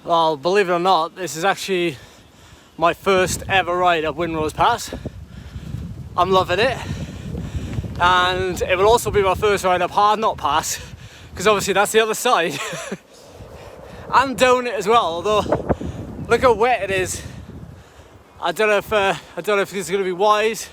Well, believe it or not, this is actually my first ever ride up Wrynose Pass. I'm loving it. And it will also be my first ride up Hardknott Pass, because obviously that's the other side. And down it as well, although look how wet it is. I don't know if it's going to be wise,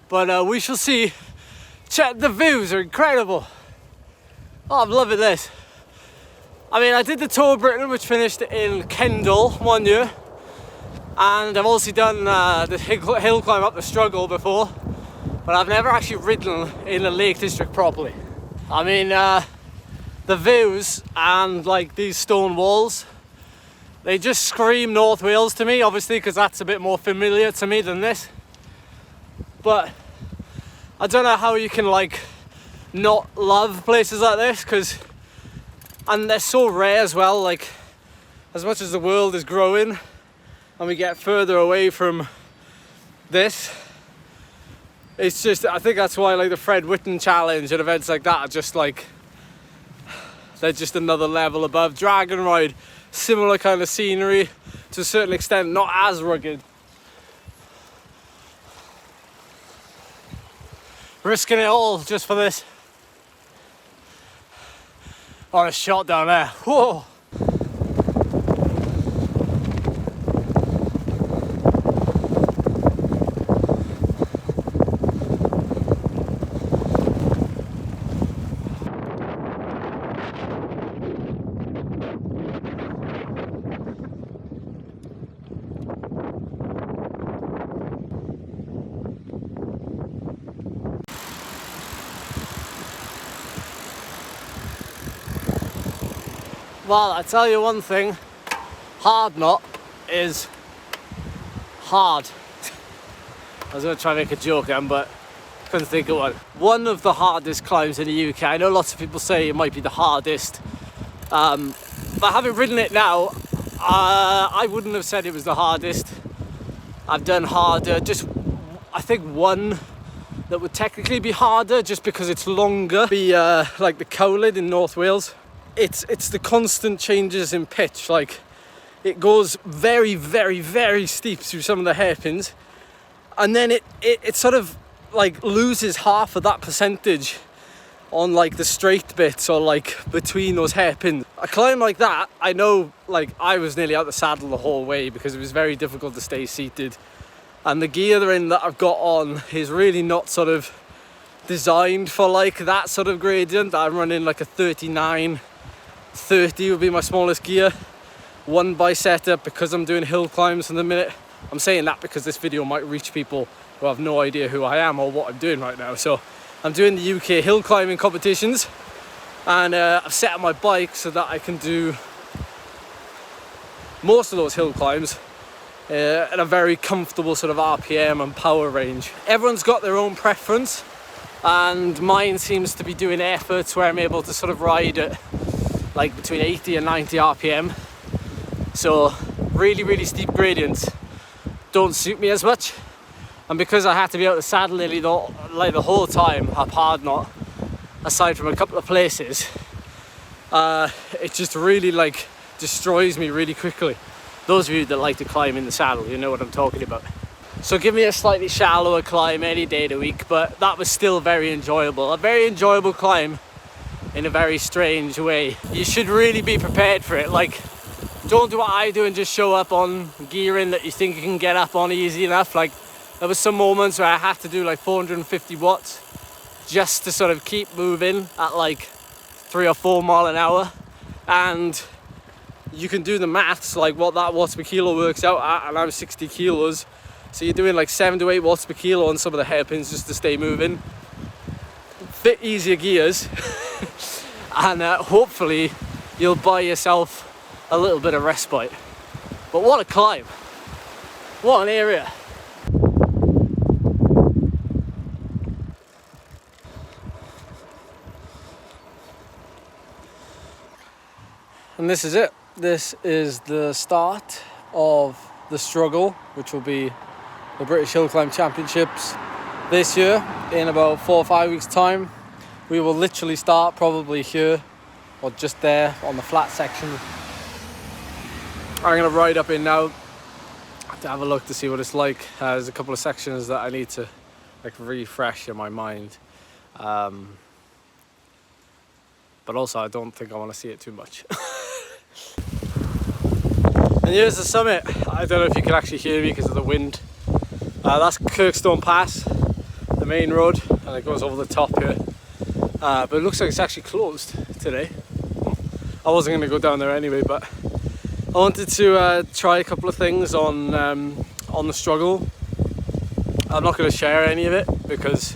but we shall see. Check, the views are incredible. Oh, I'm loving this. I mean, I did the Tour of Britain, which finished in Kendal 1 year, and I've also done the hill climb up the Struggle before, but I've never actually ridden in the Lake District properly. I mean, the views and like these stone walls, they just scream North Wales to me, obviously, because that's a bit more familiar to me than this. But I don't know how you can like not love places like this, and they're so rare as well. Like, as much as the world is growing and we get further away from this, it's just, I think that's why like the Fred Whitten challenge and events like that are just like, they're just another level above. Dragon ride, similar kind of scenery, to a certain extent, not as rugged. Risking it all just for this. On a shot down there. Whoa! Well, I tell you one thing, Hardknott is hard. I was going to try and make a joke then, but couldn't think of one. One of the hardest climbs in the UK. I know lots of people say it might be the hardest, but having ridden it now, I wouldn't have said it was the hardest. I've done harder, just I think one that would technically be harder just because it's longer. Be like the Cowlid in North Wales. It's the constant changes in pitch. Like, it goes very, very, very steep through some of the hairpins, and then it sort of like loses half of that percentage on like the straight bits or like between those hairpins. A climb like that, I know, like, I was nearly out the saddle the whole way because it was very difficult to stay seated, and the gear that I've got on is really not sort of designed for like that sort of gradient. I'm running like a 39 30 would be my smallest gear, 1x setup, because I'm doing hill climbs in the minute. I'm saying that because this video might reach people who have no idea who I am or what I'm doing right now. So I'm doing the UK hill climbing competitions, and I've set up my bike so that I can do most of those hill climbs at a very comfortable sort of RPM and power range. Everyone's got their own preference, and mine seems to be doing efforts where I'm able to sort of ride at like between 80 and 90 RPM. So really, really steep gradients don't suit me as much. And because I had to be out the saddle nearly the whole time up Hardknott, aside from a couple of places, it just really like destroys me really quickly. Those of you that like to climb in the saddle, you know what I'm talking about. So give me a slightly shallower climb any day of the week, but that was still very enjoyable. A very enjoyable climb in a very strange way. You should really be prepared for it. Like, don't do what I do and just show up on gearing that you think you can get up on easy enough. Like, there was some moments where I had to do like 450 watts just to sort of keep moving at like 3 or 4 mile an hour. And you can do the maths, like what that watts per kilo works out at, and I'm 60 kilos. So you're doing like 7 to 8 watts per kilo on some of the hairpins just to stay moving. Bit easier gears. And hopefully you'll buy yourself a little bit of respite. But what a climb. What an area. And this is it. This is the start of the Struggle, which will be the British Hill Climb Championships this year in about 4 or 5 weeks time. We will literally start probably here or just there on the flat section I'm gonna ride up in now to have a look to see what it's like. There's a couple of sections that I need to like refresh in my mind, but also I don't think I want to see it too much. And here's the summit. I don't know if you can actually hear me because of the wind. That's Kirkstone Pass, the main road, and it goes over the top here. But it looks like it's actually closed today. I wasn't going to go down there anyway, but I wanted to try a couple of things on the struggle. I'm not going to share any of it because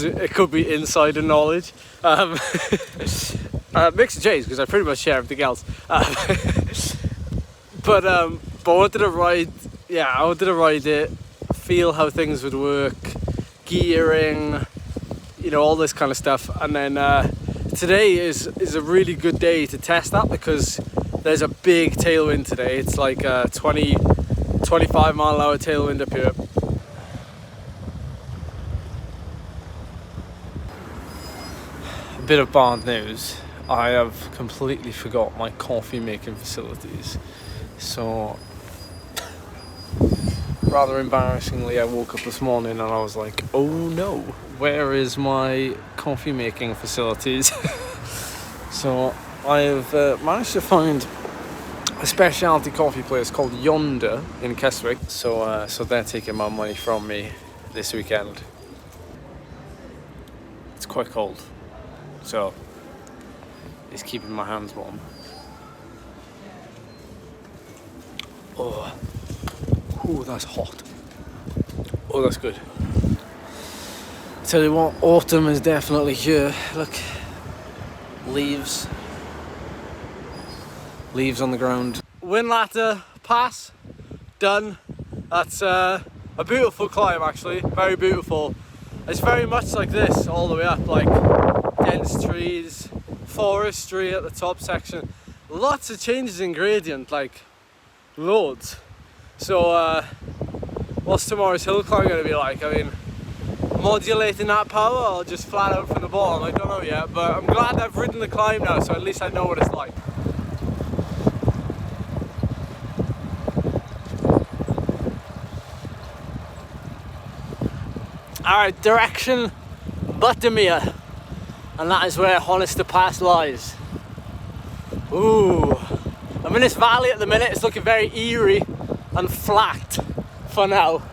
it could be insider knowledge. Mixed J's, because I pretty much share everything else. But I wanted to ride. Yeah, I wanted to ride it, feel how things would work, gearing, you know, all this kind of stuff. And then today is a really good day to test that because there's a big tailwind today. It's like a 25 mile an hour tailwind up here. A bit of bad news. I have completely forgot my coffee making facilities. So rather embarrassingly, I woke up this morning and I was like, oh no, where is my coffee making facilities? So I have managed to find a specialty coffee place called Yonder in Keswick. So they're taking my money from me this weekend. It's quite cold, so it's keeping my hands warm. Oh, that's hot. Oh, that's good. Tell you what, autumn is definitely here. Look, leaves on the ground. Whinlatter Pass, done. That's a beautiful climb, actually, very beautiful. It's very much like this all the way up, like dense trees, forestry at the top section, lots of changes in gradient, like loads. So what's tomorrow's hill climb going to be like? I mean, modulating that power or just flat out from the bottom, I don't know yet, but I'm glad I've ridden the climb now, so at least I know what it's like. Alright, direction Buttermere, and that is where Honister Pass lies. Ooh, I'm in this valley at the minute. It's looking very eerie and flat for now.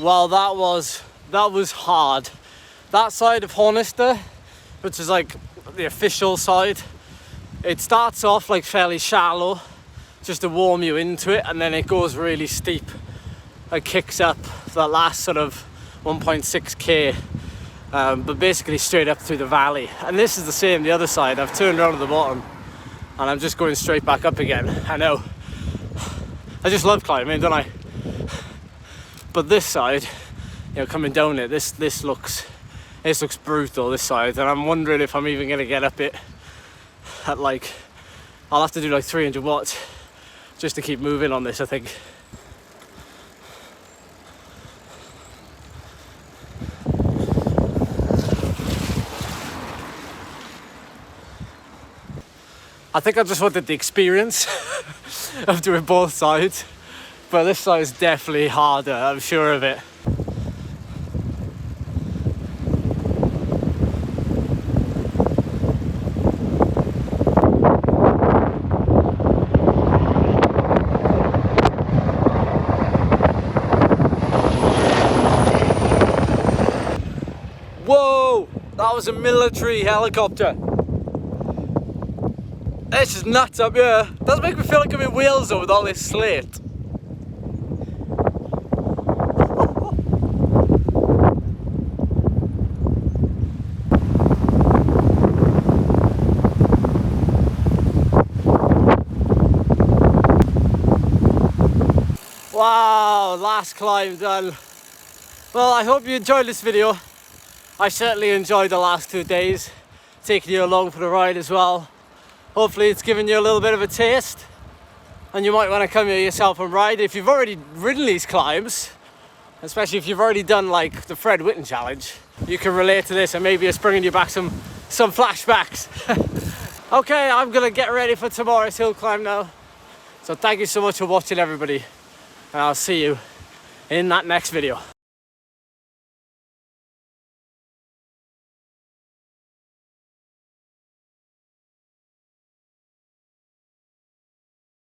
Well, that was hard. That side of Honister, which is like the official side, it starts off like fairly shallow just to warm you into it, and then it goes really steep and kicks up for that last sort of 1.6k, but basically straight up through the valley. And this is the same, the other side. I've turned around at the bottom and I'm just going straight back up again. I know, I just love climbing, don't I? But this side, you know, coming down it, this looks brutal, this side, and I'm wondering if I'm even gonna get up it at like, I'll have to do like 300 watts just to keep moving on this, I think. I think I just wanted the experience of doing both sides. But this side is definitely harder, I'm sure of it. Whoa! That was a military helicopter. This is nuts up here. Doesn't make me feel like I'm in Wales though with all this slate. Wow, last climb done. Well, I hope you enjoyed this video. I certainly enjoyed the last 2 days, taking you along for the ride as well. Hopefully it's given you a little bit of a taste, and you might want to come here yourself and ride. If you've already ridden these climbs, especially if you've already done like the Fred Whitten challenge, you can relate to this and maybe it's bringing you back some flashbacks. Okay, I'm gonna get ready for tomorrow's hill climb now. So thank you so much for watching, everybody, and I'll see you in that next video.